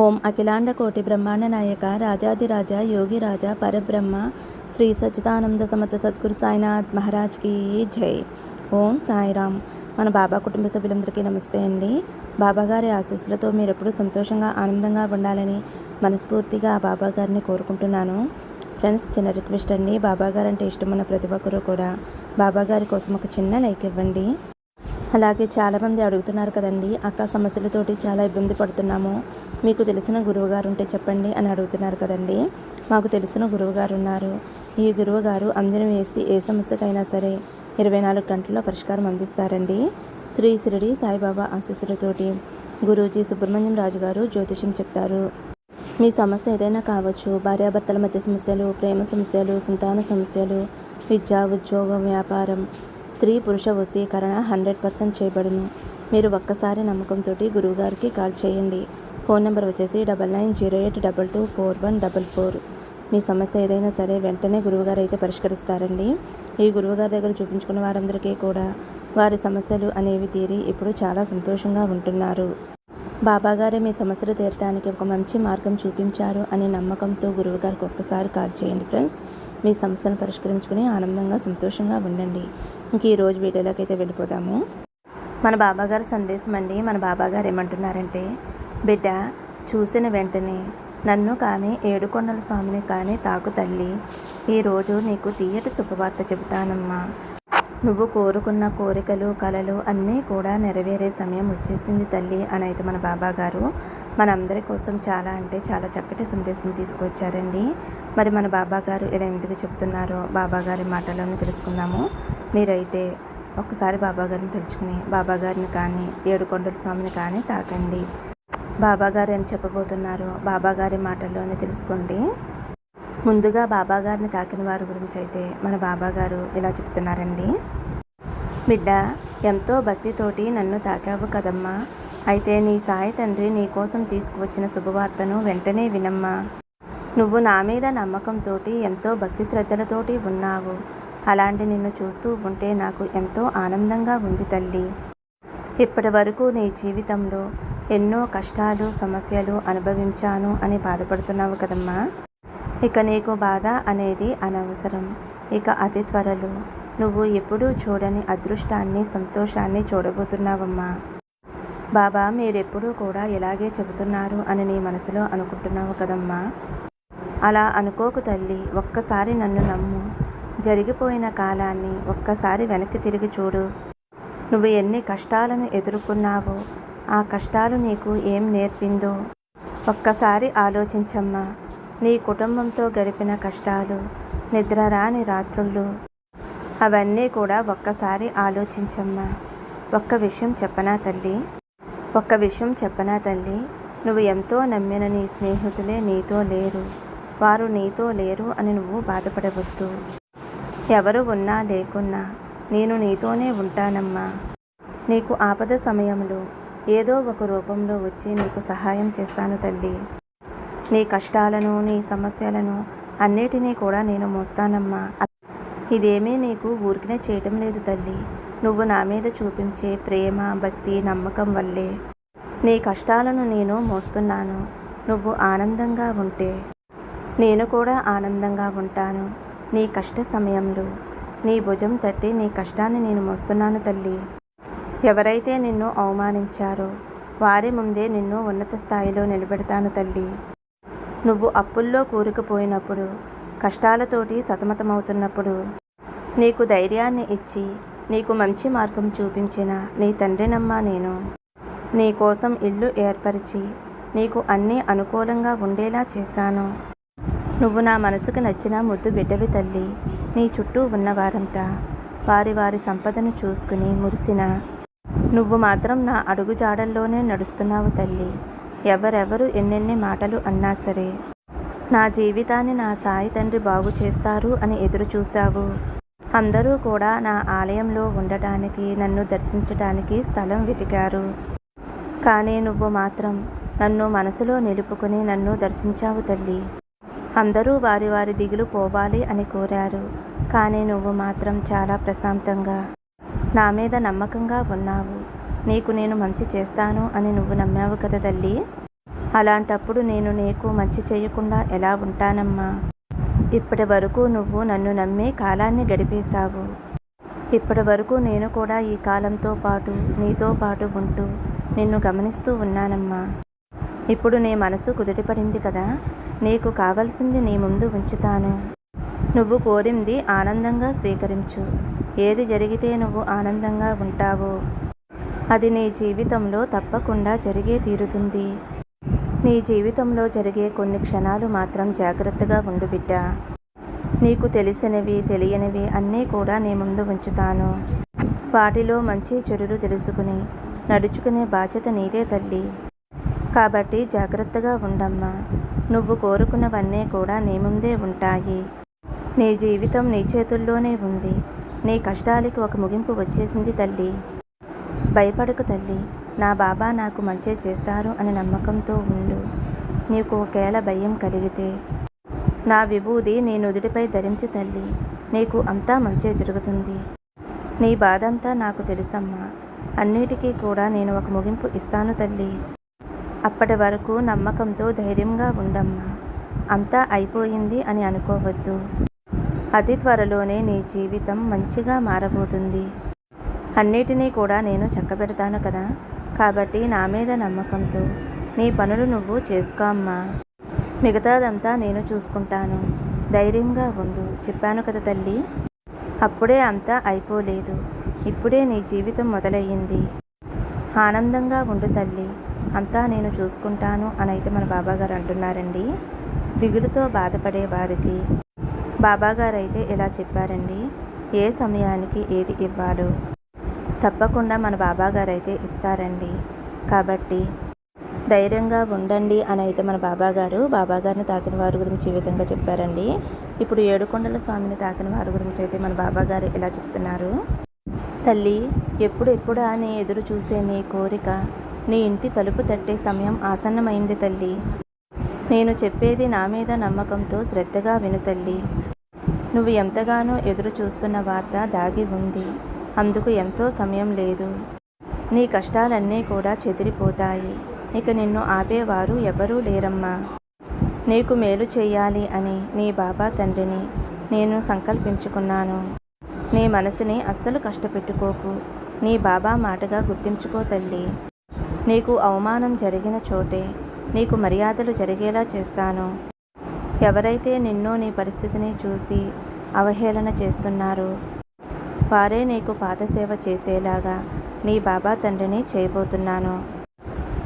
ఓం అఖిలాండ కోటి బ్రహ్మాండ నాయక రాజాదిరాజ యోగిరాజ పరబ్రహ్మ శ్రీ సచ్చిదానంద సమర్థ సద్గురు సాయినాథ్ మహారాజ్కి జై. ఓం సాయిరామ్. మన బాబా కుటుంబ సభ్యులందరికీ నమస్తే అండి. బాబాగారి ఆశీస్సులతో మీరు ఎప్పుడూ సంతోషంగా ఆనందంగా ఉండాలని మనస్ఫూర్తిగా ఆ బాబాగారిని కోరుకుంటున్నాను. ఫ్రెండ్స్, చిన్న రిక్వెస్ట్ అండి. బాబాగారు అంటే ఇష్టమున్న ప్రతి ఒక్కరూ కూడా బాబాగారి కోసం ఒక చిన్న లైక్ ఇవ్వండి. అలాగే చాలామంది అడుగుతున్నారు కదండి, అక్క సమస్యలతోటి చాలా ఇబ్బంది పడుతున్నాము, మీకు తెలిసిన గురువుగారు ఉంటే చెప్పండి అని అడుగుతున్నారు కదండి. మాకు తెలిసిన గురువుగారు ఉన్నారు. ఈ గురువుగారు అంజనం వేసి ఏ సమస్యకైనా సరే 24 గంటల్లో పరిష్కారం అందిస్తారండి. శ్రీ షిరిడి సాయిబాబా ఆశీస్సులతోటి గురూజీ సుబ్రహ్మణ్యం రాజు గారు జ్యోతిష్యం చెప్తారు. మీ సమస్య ఏదైనా కావచ్చు. భార్యాభర్తల మధ్య సమస్యలు, ప్రేమ సమస్యలు, సంతాన సమస్యలు, విద్య, ఉద్యోగం, వ్యాపారం, స్త్రీ పురుష వశీకరణ 100% చేయబడును. మీరు ఒక్కసారి నమ్మకంతో గురువుగారికి కాల్ చేయండి. ఫోన్ నెంబర్ వచ్చేసి 9908224144. మీ సమస్య ఏదైనా సరే వెంటనే గురువుగారు అయితే పరిష్కరిస్తారండి. ఈ గురువుగారి దగ్గర చూపించుకున్న వారందరికీ కూడా వారి సమస్యలు అనేవి తీరి ఇప్పుడు చాలా సంతోషంగా ఉంటున్నారు. బాబాగారే మీ సమస్యలు తీరడానికి ఒక మంచి మార్గం చూపించారు అనే నమ్మకంతో గురువుగారికి ఒక్కసారి కాల్ చేయండి ఫ్రెండ్స్. మీ సమస్యను పరిష్కరించుకుని ఆనందంగా సంతోషంగా ఉండండి. ఇంక ఈరోజు వీడియోలోకి అయితే వెళ్ళిపోదాము. మన బాబాగారి సందేశం అండి. మన బాబాగారు ఏమంటున్నారంటే, బిడ్డ, చూసిన వెంటనే నన్ను కానీ ఏడుకొండల స్వామిని కానీ తాకు తల్లి. ఈరోజు నీకు తీయటి శుభవార్త చెబుతానమ్మా. నువ్వు కోరుకున్న కోరికలు, కలలు అన్నీ కూడా నెరవేరే సమయం వచ్చేసింది తల్లి అని అయితే మన బాబాగారు మనందరి కోసం చాలా అంటే చాలా చక్కటి సందేశం తీసుకొచ్చారండి. మరి మన బాబాగారు ఇలా ఎందుకు చెప్తున్నారో బాబాగారి మాటలను తెలుసుకుందాము. మీరైతే ఒక్కసారి బాబాగారిని తెలుసుకుని బాబాగారిని కానీ ఏడుకొండల స్వామిని కానీ తాకండి. బాబాగారు ఏం చెప్పబోతున్నారో బాబాగారి మాటల్లోనే తెలుసుకోండి. ముందుగా బాబాగారిని తాకిన వారి గురించి అయితే మన బాబాగారు ఇలా చెప్తున్నారండి. బిడ్డ, ఎంతో భక్తితోటి నన్ను తాకావు కదమ్మా. అయితే నీ సాయి తండ్రి నీ కోసం తీసుకువచ్చిన శుభవార్తను వెంటనే వినమ్మా. నువ్వు నా మీద నమ్మకంతో ఎంతో భక్తి శ్రద్ధలతోటి ఉన్నావు. అలాంటి నిన్ను చూస్తూ ఉంటే నాకు ఎంతో ఆనందంగా ఉంది తల్లి. ఇప్పటి వరకు నీ జీవితంలో ఎన్నో కష్టాలు, సమస్యలు అనుభవించాను అని బాధపడుతున్నావు కదమ్మా. ఇక నీకు బాధ అనేది అనవసరం. ఇక అతి త్వరలో నువ్వు ఎప్పుడూ చూడని అదృష్టాన్ని, సంతోషాన్ని చూడబోతున్నావమ్మా. బాబా మీరెప్పుడూ కూడా ఇలాగే చెబుతున్నారు అని నీ మనసులో అనుకుంటున్నావు కదమ్మా. అలా అనుకోకు తల్లి. ఒక్కసారి నన్ను నమ్ము. జరిగిపోయిన కాలాన్ని ఒక్కసారి వెనక్కి తిరిగి చూడు. నువ్వు ఎన్ని కష్టాలను ఎదుర్కొన్నావో, ఆ కష్టాలు నీకు ఏం నేర్పిందో ఒక్కసారి ఆలోచించమ్మా. నీ కుటుంబంతో గడిపిన కష్టాలు, నిద్రరాని రాత్రుళ్ళు, అవన్నీ కూడా ఒక్కసారి ఆలోచించమ్మా. ఒక్క విషయం చెప్పనా తల్లి, నువ్వు ఎంతో నమ్మిన నీ స్నేహితులే నీతో లేరు, వారు నీతో లేరు అని నువ్వు బాధపడవద్దు. ఎవరు ఉన్నా లేకున్నా నేను నీతోనే ఉంటానమ్మా. నీకు ఆపద సమయంలో ఏదో ఒక రూపంలో వచ్చి నీకు సహాయం చేస్తాను తల్లి. నీ కష్టాలను, నీ సమస్యలను అన్నిటినీ కూడా నేను మోస్తానమ్మా. ఇదేమీ నీకు ఊరికనే చేయటం లేదు తల్లి. నువ్వు నా మీద చూపించే ప్రేమ, భక్తి, నమ్మకం వల్లే నీ కష్టాలను నేను మోస్తున్నాను. నువ్వు ఆనందంగా ఉంటే నేను కూడా ఆనందంగా ఉంటాను. నీ కష్ట సమయంలో నీ భుజం తట్టి నీ కష్టాన్ని నేను మోస్తున్నాను తల్లి. ఎవరైతే నిన్ను అవమానించారో వారి ముందే నిన్ను ఉన్నత స్థాయిలో నిలబెడతాను తల్లి. నువ్వు అప్పుల్లో కూరుకుపోయినప్పుడు, కష్టాలతోటి సతమతమవుతున్నప్పుడు నీకు ధైర్యాన్ని ఇచ్చి నీకు మంచి మార్గం చూపించిన నీ తండ్రినమ్మా నేను. నీ కోసం ఇల్లు ఏర్పరిచి నీకు అన్నీ అనుకూలంగా ఉండేలా చేశాను. నువ్వు నా మనసుకు నచ్చిన ముద్దు బిడ్డవి తల్లి. నీ చుట్టూ ఉన్నవారంతా వారి వారి సంపదను చూసుకుని మురిసిన నువ్వు మాత్రం నా అడుగుజాడల్లోనే నడుస్తున్నావు తల్లి. ఎవరెవరు ఎన్నెన్ని మాటలు అన్నా సరే నా జీవితాన్ని నా సాయి తండ్రి బాగు చేస్తారు అని ఎదురు చూశావు. అందరూ కూడా నా ఆలయంలో ఉండటానికి, నన్ను దర్శించటానికి స్థలం వెతికారు. కానీ నువ్వు మాత్రం నన్ను మనసులో నిలుపుకుని నన్ను దర్శించావు తల్లి. అందరూ వారి వారి దిగులు పోవాలి అని కోరారు. కానీ నువ్వు మాత్రం చాలా ప్రశాంతంగా నా మీద నమ్మకంగా ఉన్నావు. నీకు నేను మంచి చేస్తాను అని నువ్వు నమ్మావు కదా తల్లి. అలాంటప్పుడు నేను నీకు మంచి చేయకుండా ఎలా ఉంటానమ్మా? ఇప్పటి వరకు నువ్వు నన్ను నమ్మి కాలాన్ని గడిపేశావు. ఇప్పటి వరకు నేను కూడా ఈ కాలంతో పాటు నీతో పాటు ఉంటూ నిన్ను గమనిస్తూ ఉన్నానమ్మా. ఇప్పుడు నీ మనసు కుదుటపడింది కదా, నీకు కావలసింది నీ ముందు ఉంచుతాను. నువ్వు కోరింది ఆనందంగా స్వీకరించు. ఏది జరిగితే నువ్వు ఆనందంగా ఉంటావో అది నీ జీవితంలో తప్పకుండా జరిగే తీరుతుంది. నీ జీవితంలో జరిగే కొన్ని క్షణాలు మాత్రం జాగ్రత్తగా ఉండు బిడ్డా. నీకు తెలిసినవి తెలియనివి అన్నీ కూడా నీ ముందు ఉంచుతాను. వాటిలో మంచి చెడులు తెలుసుకుని నడుచుకునే బాధ్యత నీదే తల్లి. కాబట్టి జాగ్రత్తగా ఉండమ్మా. నువ్వు కోరుకున్నవన్నీ కూడా నీ ముందే ఉంటాయి. నీ జీవితం నీ చేతుల్లోనే ఉంది. నీ కష్టాలకి ఒక ముగింపు వచ్చేసింది తల్లి. భయపడకు తల్లి. నా బాబా నాకు మంచి చేస్తారు అని నమ్మకంతో ఉండు. నీకు ఒకవేళ భయం కలిగితే నా విభూది నీ నుదుటిపై ధరించు తల్లి. నీకు అంతా మంచి జరుగుతుంది. నీ బాధంతా నాకు తెలుసమ్మా. అన్నిటికీ కూడా నేను ఒక ముగింపు ఇస్తాను తల్లి. అప్పటి వరకు నమ్మకంతో ధైర్యంగా ఉండమ్మా. అంతా అయిపోయింది అని అనుకోవద్దు. అతి త్వరలోనే నీ జీవితం మంచిగా మారబోతుంది. అన్నిటినీ కూడా నేను చక్కబెడతాను కదా, కాబట్టి నా మీద నమ్మకంతో నీ పనులు నువ్వు చేసుకో అమ్మా. మిగతాదంతా నేను చూసుకుంటాను. ధైర్యంగా ఉండు. చెప్పాను కదా తల్లి. అప్పుడే అంతా అయిపోలేదు. ఇప్పుడే నీ జీవితం మొదలయ్యింది. ఆనందంగా ఉండు తల్లి. అంతా నేను చూసుకుంటాను అని అయితే మన బాబాగారు అంటున్నారండి. దిగులుతో బాధపడే వారికి బాబాగారు అయితే ఇలా చెప్పారండి. ఏ సమయానికి ఏది ఇవ్వాలో తప్పకుండా మన బాబాగారు అయితే ఇస్తారండి. కాబట్టి ధైర్యంగా ఉండండి అని అయితే మన బాబాగారిని తాకిన వారి గురించి ఈ విధంగా చెప్పారండి. ఇప్పుడు ఏడుకొండల స్వామిని తాకిన వారి గురించి అయితే మన బాబాగారు ఇలా చెప్తున్నారు. తల్లి, ఎప్పుడెప్పుడా నీ ఎదురు చూసే నీ కోరిక నీ ఇంటి తలుపు తట్టే సమయం ఆసన్నమైంది తల్లి. నేను చెప్పేది నా మీద నమ్మకంతో శ్రద్ధగా విను తల్లి. నువ్వు ఎంతగానో ఎదురు చూస్తున్న వార్త దాగి ఉంది. అందుకు ఎంతో సమయం లేదు. నీ కష్టాలన్నీ కూడా చెదిరిపోతాయి. ఇక నిన్ను ఆపేవారు ఎవరూ లేరమ్మా. నీకు మేలు చేయాలి అని నీ బాబా తండ్రిని నేను సంకల్పించుకున్నాను. నీ మనసుని అస్సలు కష్టపెట్టుకోకు. నీ బాబా మాటగా గుర్తించుకో తల్లి. నీకు అవమానం జరిగిన చోటే నీకు మర్యాదలు జరిగేలా చేస్తాను. ఎవరైతే నిన్ను నీ పరిస్థితిని చూసి అవహేళన చేస్తున్నారో వారే నీకు పాదసేవ చేసేలాగా నీ బాబా తండ్రిని చేయబోతున్నాను.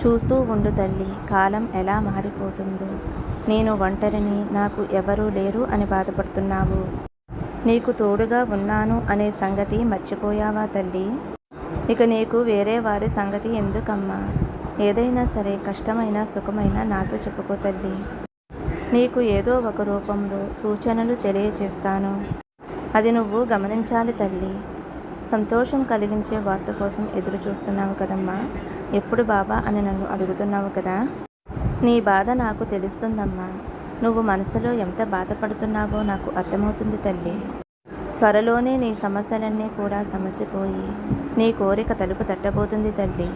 చూస్తూ ఉండు తల్లి, కాలం ఎలా మారిపోతుందో. నేను ఒంటరిని, నాకు ఎవరూ లేరు అని బాధపడుతున్నావు. నీకు తోడుగా ఉన్నాను అనే సంగతి మర్చిపోయావా తల్లి? ఇక నీకు వేరే వారి సంగతి ఎందుకమ్మా? ఏదైనా సరే కష్టమైన సుఖమైన నాతో చెప్పుకో తల్లి. నీకు ఏదో ఒక రూపంలో సూచనలు తెలియచేస్తాను. అది నువ్వు గమనించాలి తల్లి. సంతోషం కలిగించే వార్త కోసం ఎదురు చూస్తున్నావు కదమ్మా. ఎప్పుడు బాబా అని నన్ను అడుగుతున్నావు కదా. నీ బాధ నాకు తెలుస్తుందమ్మా. నువ్వు మనసులో ఎంత బాధపడుతున్నావో నాకు అర్థమవుతుంది తల్లి. త్వరలోనే నీ సమస్యలన్నీ కూడా సమసిపోయి నీ కోరిక తలుపు తట్టబోతుంది తల్లి.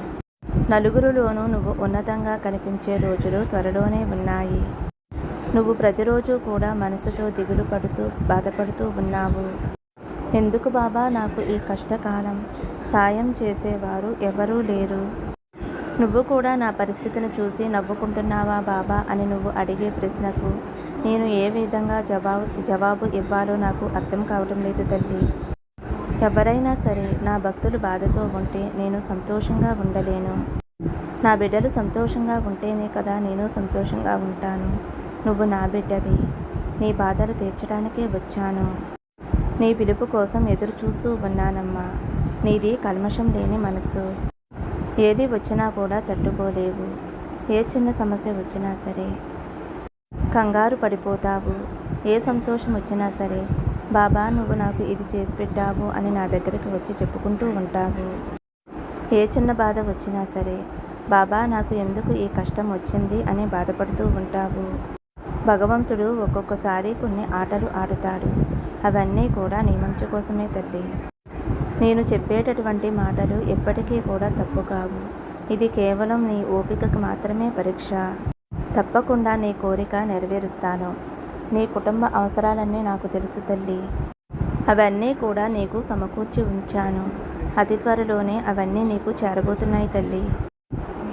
నలుగురిలోనూ నువ్వు ఉన్నతంగా కనిపించే రోజులు త్వరలోనే ఉన్నాయి. నువ్వు ప్రతిరోజు కూడా మనసుతో దిగులు పడుతూ బాధపడుతూ ఉన్నావు. ఎందుకు బాబా నాకు ఈ కష్టకాలం? సాయం చేసేవారు ఎవరూ లేరు. నువ్వు కూడా నా పరిస్థితిని చూసి నవ్వుకుంటున్నావా బాబా అని నువ్వు అడిగే ప్రశ్నకు నేను ఏ విధంగా జవాబు ఇవ్వాలో నాకు అర్థం కావటం లేదు తల్లి. ఎవరైనా సరే నా భక్తులు బాధతో ఉంటే నేను సంతోషంగా ఉండలేను. నా బిడ్డలు సంతోషంగా ఉంటేనే కదా నేను సంతోషంగా ఉంటాను. నువ్వు నా బిడ్డవి. నీ బాధలు తీర్చడానికే వచ్చాను. నీ పిలుపు కోసం ఎదురు చూస్తూ ఉన్నానమ్మా. నీది కల్మషం లేని మనసు. ఏది వచ్చినా కూడా తట్టుకోలేవు. ఏ చిన్న సమస్య వచ్చినా సరే కంగారు పడిపోతావు. ఏ సంతోషం వచ్చినా సరే బాబా నువ్వు నాకు ఇది చేసి పెట్టావు అని నా దగ్గరికి వచ్చి చెప్పుకుంటూ ఉంటావు. ఏ చిన్న బాధ వచ్చినా సరే బాబా నాకు ఎందుకు ఈ కష్టం వచ్చింది అని బాధపడుతూ ఉంటావు. భగవంతుడు ఒక్కొక్కసారి కొన్ని ఆటలు ఆడుతాడు. అవన్నీ కూడా నీ మంచి కోసమే తల్లి. నేను చెప్పేటటువంటి మాటలు ఎప్పటికీ కూడా తప్పు కావు. ఇది కేవలం నీ ఓపికకు మాత్రమే పరీక్ష. తప్పకుండా నీ కోరిక నెరవేరుస్తాను. నీ కుటుంబ అవసరాలన్నీ నాకు తెలుసు తల్లి. అవన్నీ కూడా నీకు సమకూర్చి ఉంచాను. అతి త్వరలోనే అవన్నీ నీకు చేరబోతున్నాయి తల్లి.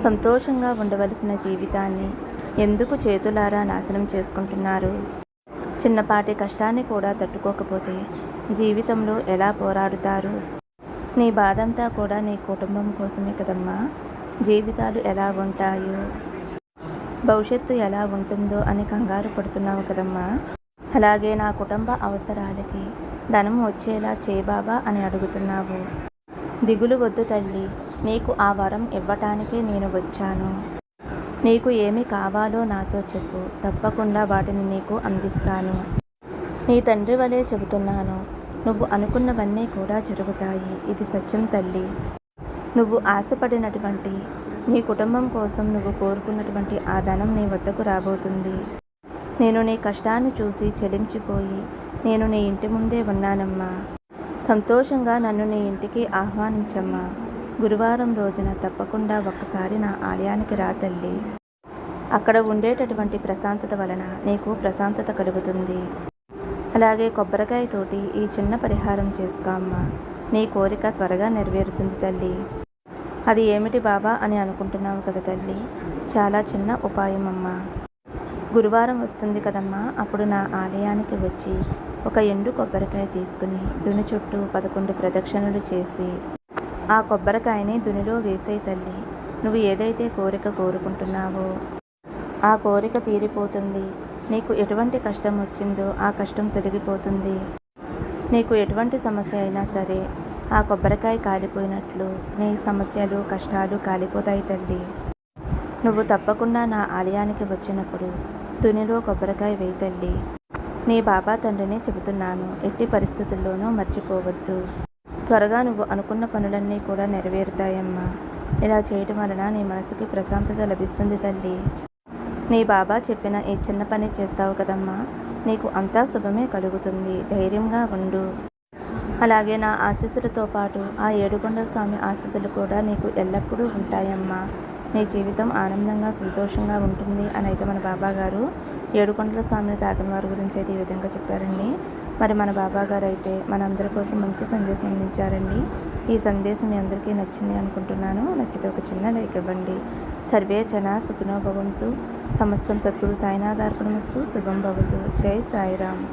సంతోషంగా ఉండవలసిన జీవితాన్ని ఎందుకు చేతులారా నాశనం చేసుకుంటున్నారు? చిన్నపాటి కష్టాన్ని కూడా తట్టుకోకపోతే జీవితంలో ఎలా పోరాడుతారు? నీ బాధంతా కూడా నీ కుటుంబం కోసమే కదమ్మా. జీవితాలు ఎలా ఉంటాయో, భవిష్యత్తు ఎలా ఉంటుందో అని కంగారు పడుతున్నావు కదమ్మా. అలాగే నా కుటుంబ అవసరాలకి ధనం వచ్చేలా బాబా అని అడుగుతున్నావు. దిగులు వద్దు తల్లి, నీకు ఆ వరం ఇవ్వటానికే నేను వచ్చాను. నీకు ఏమి కావాలో నాతో చెప్పు, తప్పకుండా వాటిని నీకు అందిస్తాను. నీ తండ్రి వలె చెబుతున్నాను, నువ్వు అనుకున్నవన్నీ కూడా జరుగుతాయి. ఇది సత్యం తల్లి. నువ్వు ఆశపడినటువంటి నీ కుటుంబం కోసం నువ్వు కోరుకున్నటువంటి ఆ ధనం నీ వద్దకు రాబోతుంది. నేను నీ కష్టాన్ని చూసి చెలించిపోయి నేను నీ ఇంటి ముందే ఉన్నానమ్మా. సంతోషంగా నన్ను నీ ఇంటికి ఆహ్వానించమ్మా. గురువారం రోజున తప్పకుండా ఒక్కసారి నా ఆలయానికి రా తల్లి. అక్కడ ఉండేటటువంటి ప్రశాంతత వలన నీకు ప్రశాంతత కలుగుతుంది. అలాగే కొబ్బరికాయతోటి ఈ చిన్న పరిహారం చేసుకో అమ్మా. నీ కోరిక త్వరగా నెరవేరుతుంది తల్లి. అది ఏమిటి బాబా అని అనుకుంటున్నావు కదా తల్లి, చాలా చిన్న ఉపాయం అమ్మా. గురువారం వస్తుంది కదమ్మా, అప్పుడు నా ఆలయానికి వచ్చి ఒక ఎండు కొబ్బరికాయ తీసుకుని దుని చుట్టూ 11 ప్రదక్షిణలు చేసి ఆ కొబ్బరికాయని దునిలో వేసే తల్లి. నువ్వు ఏదైతే కోరిక కోరుకుంటున్నావో ఆ కోరిక తీరిపోతుంది. నీకు ఎటువంటి కష్టం వచ్చిందో ఆ కష్టం తొలగిపోతుంది. నీకు ఎటువంటి సమస్య అయినా సరే ఆ కొబ్బరికాయ కాలిపోయినట్లు నీ సమస్యలు కష్టాలు కాలిపోతాయి తల్లి. నువ్వు తప్పకుండా నా ఆలయానికి వచ్చినప్పుడు దునిలో కొబ్బరికాయ వేయి తల్లి. నీ బాబా తండ్రిని చెబుతున్నాను, ఎట్టి పరిస్థితుల్లోనూ మర్చిపోవద్దు. త్వరగా నువ్వు అనుకున్న పనులన్నీ కూడా నెరవేరుతాయమ్మా. ఇలా చేయటం వలన నీ మనసుకి ప్రశాంతత లభిస్తుంది తల్లి. నీ బాబా చెప్పిన ఈ చిన్న పని చేస్తావు కదమ్మా, నీకు అంతా శుభమే కలుగుతుంది. ధైర్యంగా ఉండు. అలాగే నా ఆశీస్సులతో పాటు ఆ ఏడుకొండల స్వామి ఆశీస్సులు కూడా నీకు ఎల్లప్పుడూ ఉంటాయమ్మా. నీ జీవితం ఆనందంగా సంతోషంగా ఉంటుంది అని అయితే మన బాబా గారు ఏడుకొండల స్వామిని తాకిన వారి గురించి అయితే ఈ విధంగా చెప్పారండి. మరి మన బాబా గారు అయితే మనందరి కోసం మంచి సందేశం అందించారండి. ఈ సందేశం మీ అందరికీ నచ్చింది అనుకుంటున్నాను. నచ్చితే ఒక చిన్న లైక్ ఇవ్వండి. సర్వే జన సుఖినో భవంతు. సమస్తం సద్గురు సాయినాథార్పణమస్తు. శుభం భవతు. జై సాయిరామ్.